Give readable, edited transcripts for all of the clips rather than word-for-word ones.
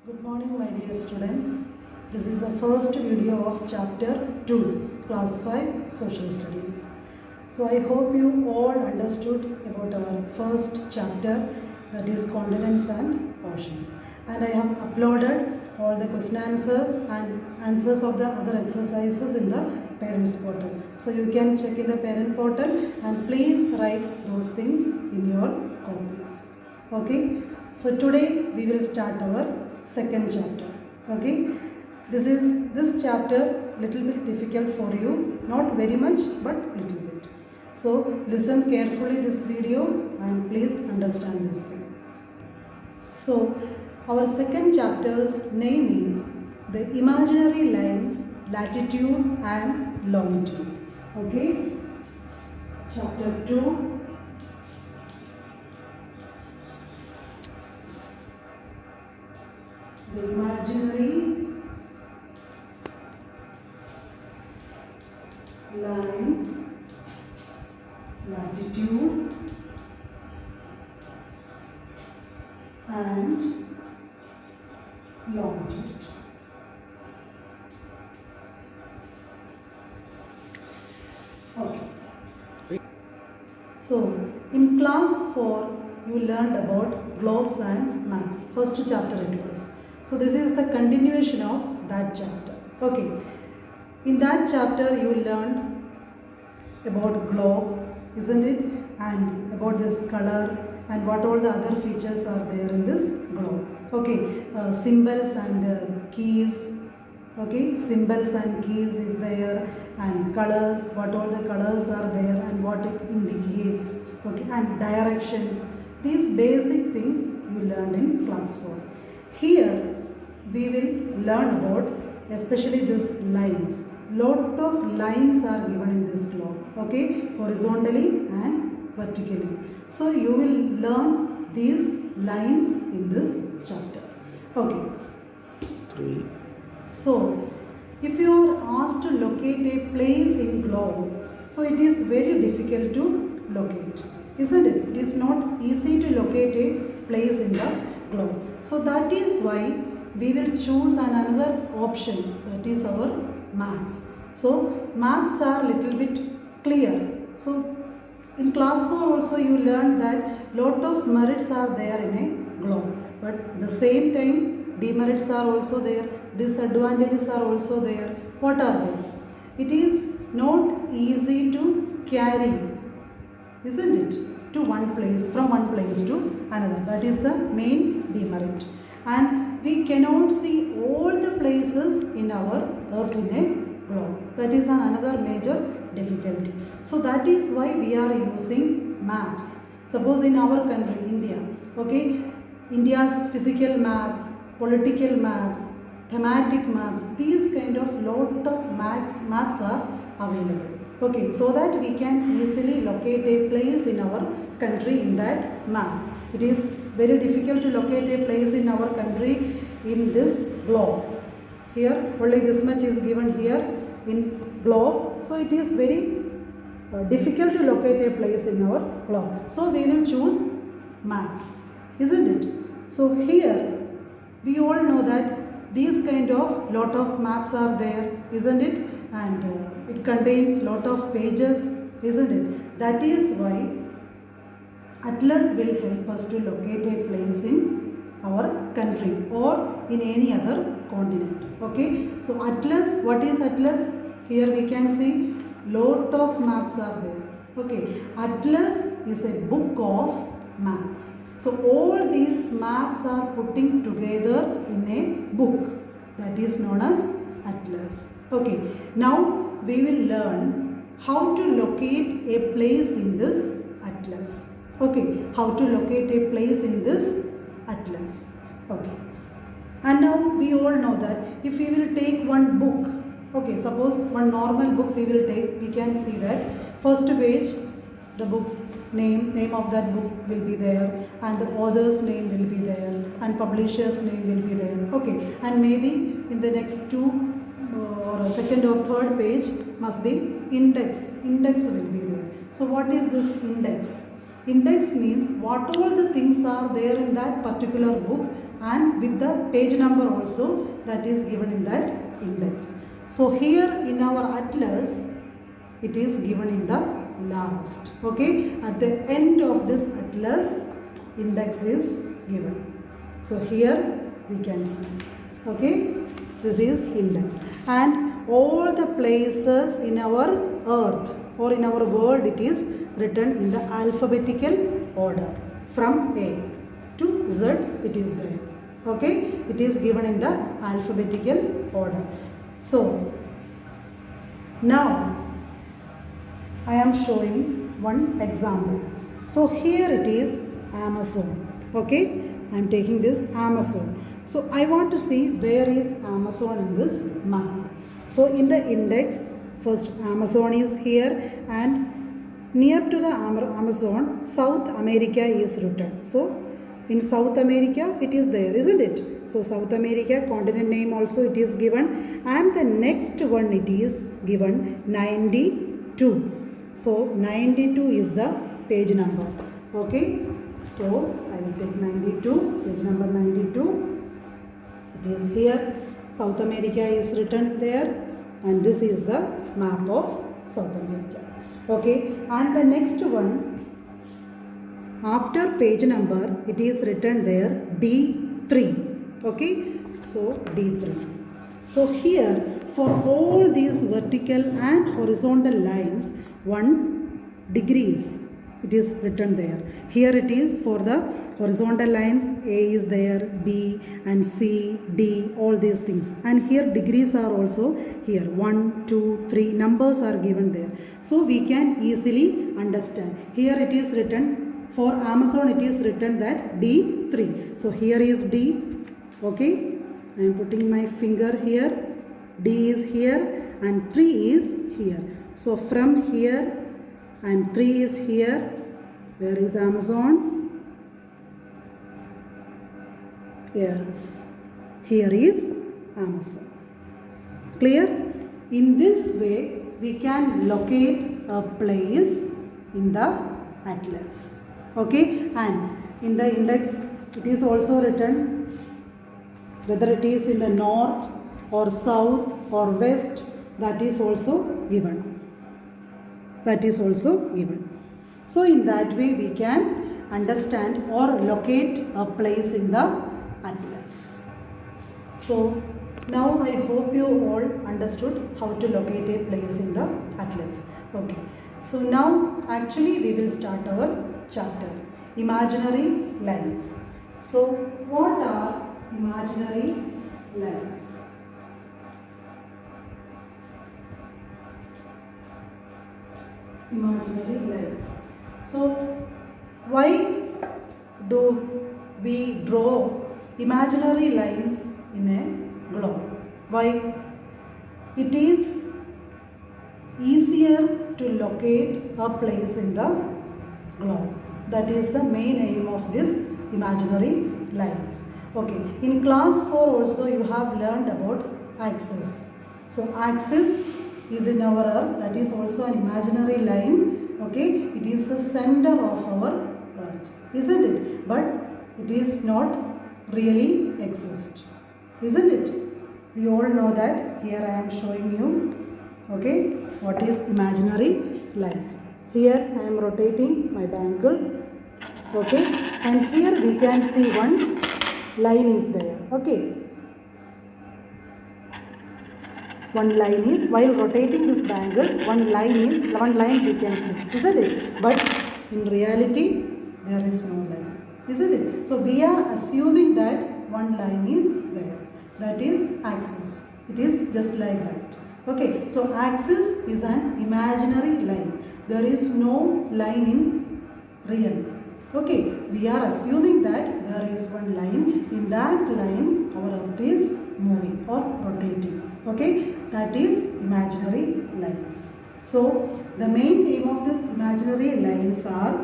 Good morning, my dear students. This is the first video of chapter 2, class 5, social studies. So I hope you all understood about our first chapter, that is continents and oceans. And I have uploaded all the question answers and answers of the other exercises in the parents portal. So you can check in the parent portal and please write those things in your copies. Okay. So today we will start our second chapter. Okay. This chapter little bit difficult for you, not very much but little bit. So listen carefully this video and please understand this thing. So our second chapter's name is the imaginary lines, latitude and longitude. Okay. Chapter 2. The imaginary lines, latitude and longitude. Okay. So, in class 4, you learned about globes and maps. First chapter it was. So, this is the continuation of that chapter. Okay. In that chapter, you learned about globe, isn't it? And about this color and what all the other features are there in this globe. Okay. Symbols and keys. Okay. Symbols and keys is there, and colors, what all the colors are there and what it indicates. Okay. And directions. These basic things you learned in class 4. Here we will learn about especially these lines. Lot of lines are given in this globe. Okay. Horizontally and vertically. So you will learn these lines in this chapter. Okay. 3. So, if you are asked to locate a place in globe, so it is very difficult to locate, isn't it? It is not easy to locate a place in the globe. So that is why we will choose another option, that is our maps. So maps are little bit clear. So in class 4 also you learned that lot of merits are there in a globe, but at the same time demerits are also there, disadvantages are also there. What are they? It is not easy to carry, isn't it, to one place, from one place to another. That is the main demerit. And we cannot see all the places in our earth in a globe. That is another major difficulty. So that is why we are using maps. Suppose in our country, India, okay, India's physical maps, political maps, thematic maps, these kind of lot of maps are available. Okay, so that we can easily locate a place in our country in that map. It is very difficult to locate a place in our country in this globe. Here only this much is given here in globe. So it is very difficult to locate a place in our globe. So we will choose maps, isn't it? So here we all know that these kind of lot of maps are there, isn't it? And it contains lot of pages, isn't it? That is why Atlas will help us to locate a place in our country or in any other continent. Okay. So Atlas, what is Atlas? Here we can see lot of maps are there. Okay. Atlas is a book of maps. So all these maps are putting together in a book that is known as Atlas. Okay. Now we will learn how to locate a place in this Atlas. Okay. How to locate a place in this Atlas. Okay. And now we all know that if we will take one book, okay, suppose one normal book we will take, we can see that first page, the book's name of that book will be there, and the author's name will be there, and publisher's name will be there. Okay, and maybe in the next two or second or third page must be index will be there. So what is this index? Index means what all the things are there in that particular book and with the page number also that is given in that index. So here in our atlas it is given in the last. Okay, at the end of this atlas index is given. So here we can see. Okay, this is index, and all the places in our earth or in our world it is written in the alphabetical order from A to Z it is there. Okay, it is given in the alphabetical order. So now I am showing one example. So here it is Amazon. Okay, I am taking this Amazon. So I want to see where is Amazon in this map. So in the index, first Amazon is here, and near to the Amazon, South America is written. So in South America it is there, isn't it? So South America continent name also it is given, and the next one it is given 92. So 92 is the page number. Okay, so I will take 92, page number 92. It is here. South America is written there, and this is the map of South America. Okay, and the next one, after page number it is written there D3. Okay, so D3. So here for all these vertical and horizontal lines 1 degrees it is written there. Here it is for the horizontal lines, A is there, B and C, D, all these things, and here degrees are also here 1, 2, 3 numbers are given there. So we can easily understand. Here it is written for Amazon it is written that D3. So here is D. Okay, I am putting my finger here. D is here and 3 is here. So from here and 3 is here. Where is Amazon? Yes, here is Amazon. Clear? In this way we can locate a place in the atlas. Okay, and in the index it is also written whether it is in the north or south or west, that is also given. That is also given. So in that way we can understand or locate a place in the atlas. So now I hope you all understood how to locate a place in the atlas. Okay. So now actually we will start our chapter, imaginary lines. So what are imaginary lines? Imaginary lines. So why do we draw imaginary lines in a globe? Why? It is easier to locate a place in the globe. That is the main aim of this imaginary lines. Okay, in class 4 also you have learned about axis. So axis is in our earth, that is also an imaginary line. Okay, it is the center of our earth, isn't it? But it is not really exist, isn't it? We all know that. Here I am showing you, okay, what is imaginary lines. Here I am rotating my bangle, okay, and here we can see one line is there, okay. One line is, while rotating this bangle, one line we can see, isn't it? But in reality, there is no line, isn't it? So we are assuming that one line is there. That is axis. It is just like that. Okay, so axis is an imaginary line. There is no line in real. Okay, we are assuming that there is one line. In that line, our earth is moving or rotating. Okay, that is imaginary lines. So the main aim of this imaginary lines are,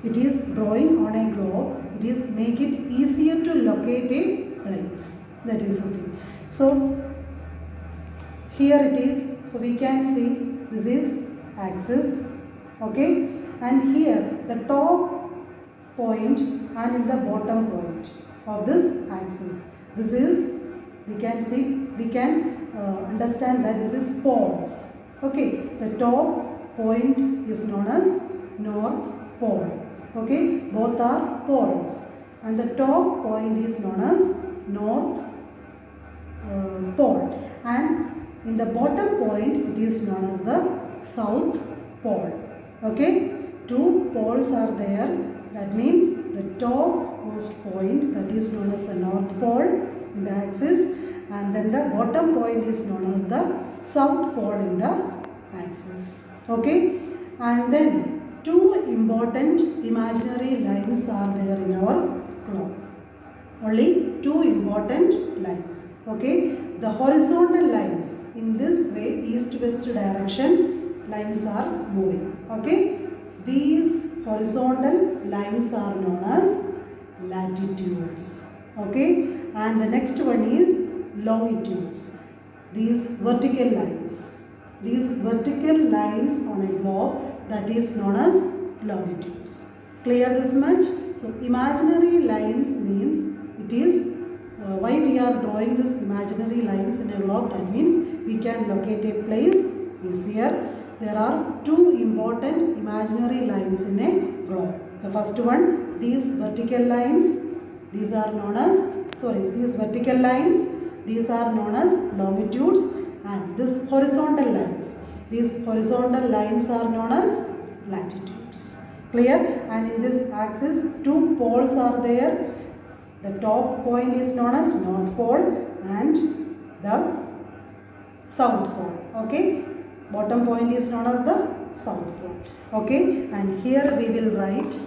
it is drawing on a globe, it is make it easier to locate a place. That is something. So here it is, so we can see this is axis, okay, and here the top point and the bottom point of this axis. This is, we can understand that this is poles. Okay, the top point is known as North Pole. Okay, both are poles, and the top point is known as North Pole, and in the bottom point it is known as the South Pole. Okay, two poles are there. That means the topmost point, that is known as the North Pole in the axis, and then the bottom point is known as the South Pole in the axis. Okay, and then two important imaginary lines are there in our globe. Only two important lines. Okay, the horizontal lines, in this way east-west direction lines are moving. Okay, these horizontal lines are known as latitudes. Okay, and the next one is longitudes. These vertical lines on a globe, that is known as longitudes. Clear this much? So imaginary lines means, it is why we are drawing this imaginary lines in a globe, that means we can locate a place easier. There are two important imaginary lines in a globe. The first one, these vertical lines, these are known as, these vertical lines, these are known as longitudes, and this horizontal lines, these horizontal lines are known as latitudes. Clear? And in this axis, two poles are there. The top point is known as North Pole and the South Pole. Okay, bottom point is known as the South Pole. Okay, and here we will write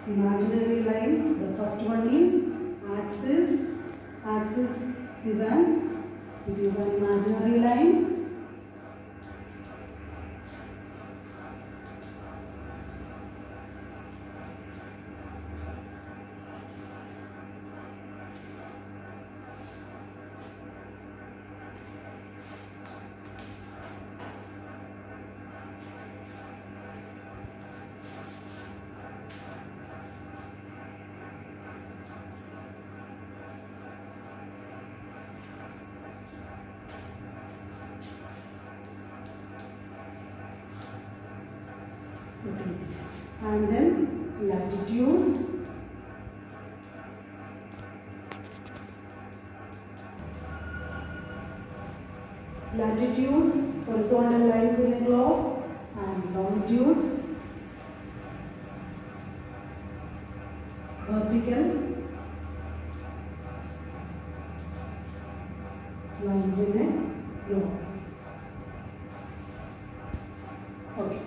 imaginary lines. The first one is axis. Axis is an imaginary line. And then latitudes. Latitudes, horizontal lines in a globe, and longitudes, vertical lines in a globe. Okay.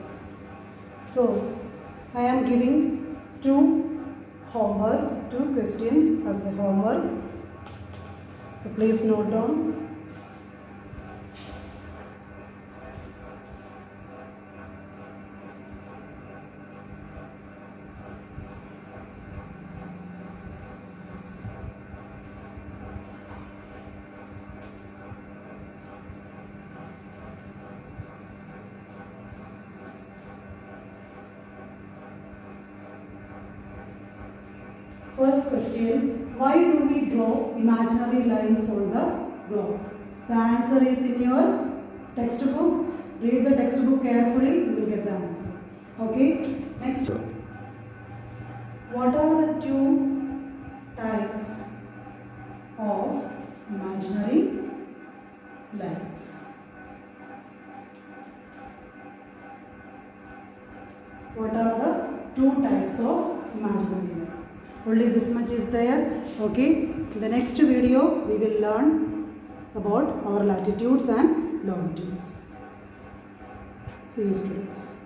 So, I am giving two questions as a homework. So, please note down. First question, why do we draw imaginary lines on the globe? The answer is in your textbook. Read the textbook carefully, you will get the answer. Okay, next. What are the two types of imaginary lines? What are the two types of imaginary lines? Only this much is there. Okay, in the next video we will learn about our latitudes and longitudes. See you, students.